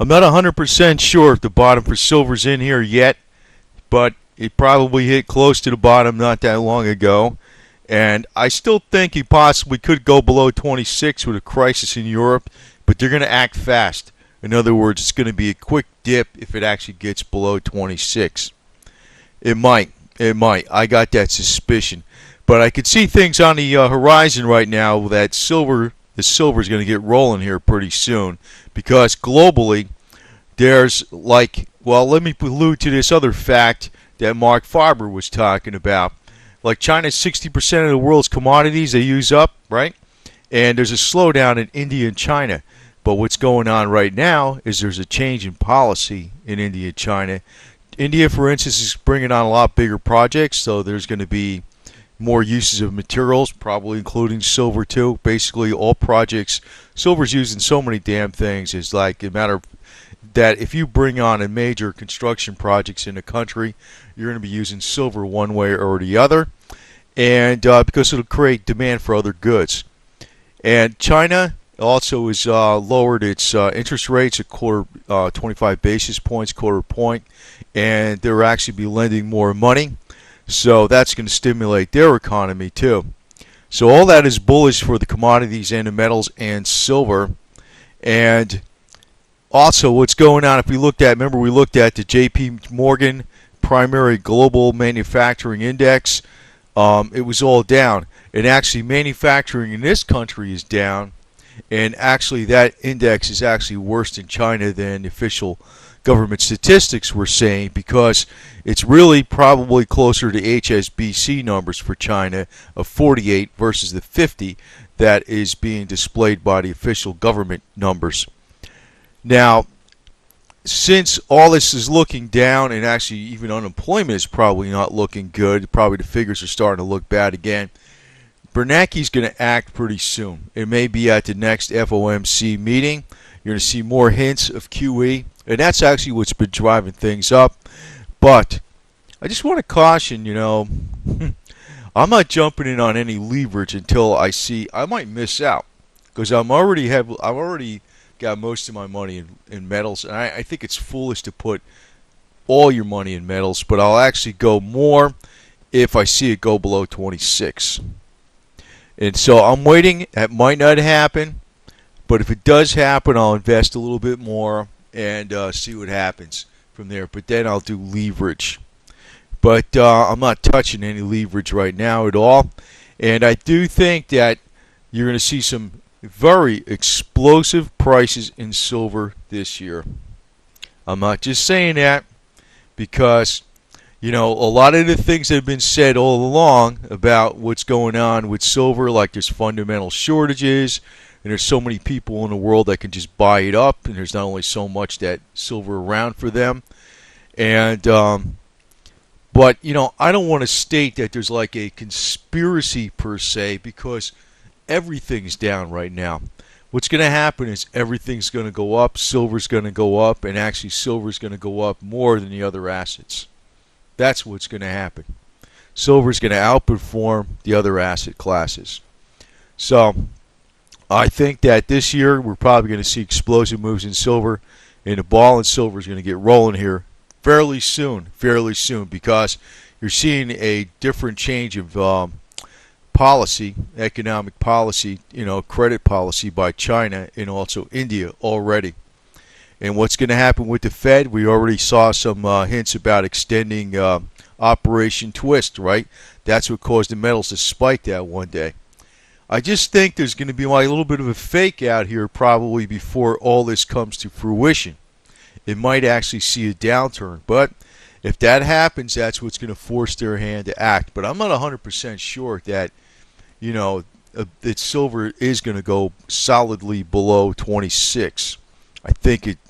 I'm not 100% sure if the bottom for silver's in here yet, but it probably hit close to the bottom not that long ago. And I still think he possibly could go below 26 with a crisis in Europe, but they're going to act fast. In other words, it's going to be a quick dip if it actually gets below 26. It might. It might. I got that suspicion. But I could see things on the horizon right now that the silver is going to get rolling here pretty soon, because globally there's let me allude to this other fact that Mark Farber was talking about. Like China's 60% of the world's commodities they use up, right? And there's a slowdown in India and China. But what's going on right now is there's a change in policy in India and China. India, for instance, is bringing on a lot bigger projects, so there's going to be more uses of materials, probably including silver too. Basically, all projects, silver's used in so many damn things. It's like a matter of that if you bring on a major construction projects in a country, you're going to be using silver one way or the other, and because it'll create demand for other goods. And China also has lowered its interest rates a 25 basis points, quarter point, and they're actually be lending more money. So that's going to stimulate their economy too. So all that is bullish for the commodities and the metals and silver. And also what's going on, if we looked at, remember we looked at the J.P. Morgan Primary Global Manufacturing Index, it was all down. And actually manufacturing in this country is down. And actually that index is actually worse in China than the official government statistics were saying, because it's really probably closer to HSBC numbers for China of 48 versus the 50 that is being displayed by the official government numbers. Now, since all this is looking down, and actually even unemployment is probably not looking good, probably the figures are starting to look bad again, Bernanke's going to act pretty soon. It may be at the next FOMC meeting. You're going to see more hints of QE, and that's actually what's been driving things up. But I just want to caution, I'm not jumping in on any leverage until I might miss out, because I've already got most of my money in metals, and I think it's foolish to put all your money in metals, but I'll actually go more if I see it go below 26. And so I'm waiting. It might not happen, but if it does happen, I'll invest a little bit more and see what happens from there. But then I'll do leverage. But I'm not touching any leverage right now at all. And I do think that you're going to see some very explosive prices in silver this year. I'm not just saying that because a lot of the things that have been said all along about what's going on with silver, like there's fundamental shortages, and there's so many people in the world that can just buy it up, and there's not only so much that silver around for them. And but I don't want to state that there's like a conspiracy per se, because everything's down right now. What's going to happen is everything's going to go up, silver's going to go up, and actually silver's going to go up more than the other assets. That's what's going to happen. Silver's going to outperform the other asset classes. So I think that this year we're probably going to see explosive moves in silver, and the ball in silver is going to get rolling here fairly soon, because you're seeing a different change of policy, economic policy, credit policy by China and also India already. And what's going to happen with the Fed? We already saw some hints about extending Operation Twist, right? That's what caused the metals to spike that one day. I just think there's going to be like a little bit of a fake out here probably before all this comes to fruition. It might actually see a downturn, but if that happens, that's what's going to force their hand to act. But I'm not 100% sure that, that silver is going to go solidly below 26.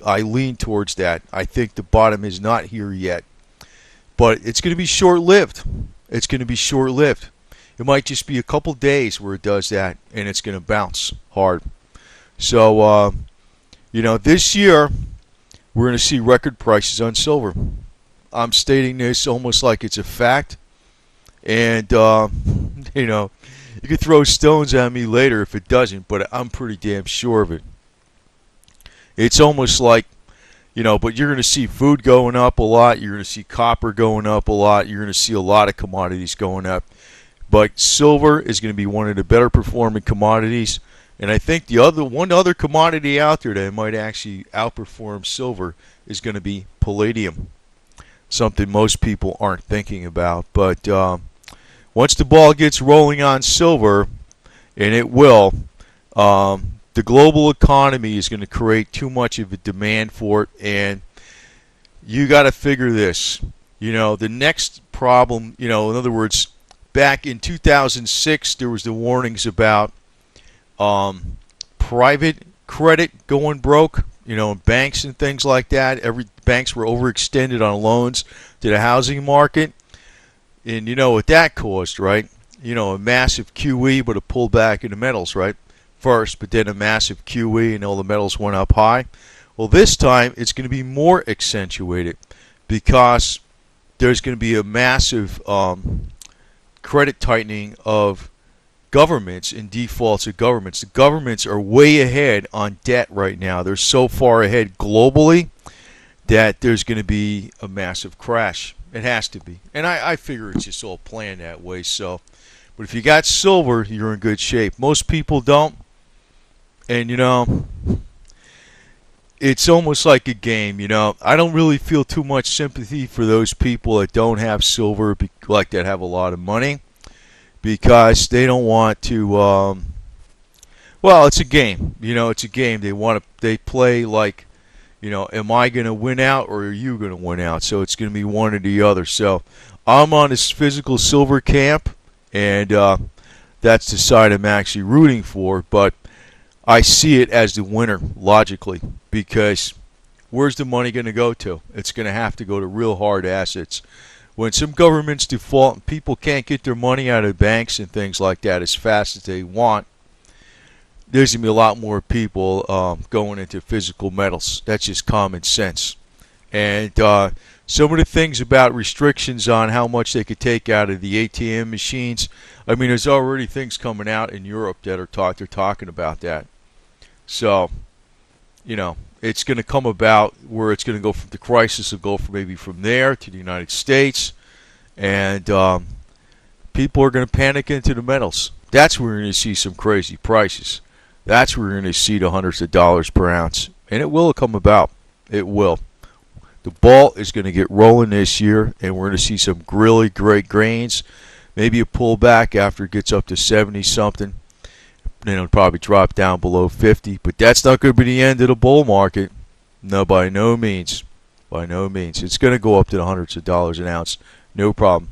I lean towards that. I think the bottom is not here yet. But it's going to be short-lived. It's going to be short-lived. It might just be a couple days where it does that, and it's going to bounce hard. So, this year, we're going to see record prices on silver. I'm stating this almost like it's a fact. And, you could throw stones at me later if it doesn't, but I'm pretty damn sure of it. It's almost like But you're going to see food going up a lot. You're going to see copper going up a lot. You're going to see a lot of commodities going up. But silver is going to be one of the better performing commodities. And I think the one other commodity out there that might actually outperform silver is going to be palladium. Something most people aren't thinking about. But once the ball gets rolling on silver, and it will, the global economy is going to create too much of a demand for it. And you got to figure this. The next problem, in other words, back in 2006, there was the warnings about private credit going broke, banks and things like that. Banks were overextended on loans to the housing market. And you know what that caused, right? A massive QE, but a pullback in the metals, right? First, but then a massive QE and all the metals went up high. Well, this time it's going to be more accentuated because there's going to be a massive credit tightening of governments and defaults of governments. The governments are way ahead on debt right now. They're so far ahead globally that there's going to be a massive crash. It has to be. And I figure it's just all planned that way. So, but if you got silver, you're in good shape. Most people don't. And, it's almost like a game, I don't really feel too much sympathy for those people that don't have silver, like that have a lot of money, because they don't want to, well, it's a game, it's a game. They play like, am I going to win out or are you going to win out? So it's going to be one or the other. So I'm on this physical silver camp, and that's the side I'm actually rooting for, but I see it as the winner, logically, because where's the money going to go to? It's going to have to go to real hard assets. When some governments default and people can't get their money out of banks and things like that as fast as they want, there's going to be a lot more people going into physical metals. That's just common sense. And some of the things about restrictions on how much they could take out of the ATM machines, I mean, there's already things coming out in Europe that are they're talking about that. So, it's going to come about where it's going to go from the crisis will go from maybe from there to the United States, and people are going to panic into the metals. That's where we're going to see some crazy prices. That's where we're going to see the hundreds of dollars per ounce, and it will come about. It will. The ball is going to get rolling this year, and we're going to see some really great gains. Maybe a pullback after it gets up to 70-something. Then it'll probably drop down below 50, but that's not going to be the end of the bull market. No, by no means. By no means. It's going to go up to the hundreds of dollars an ounce. No problem.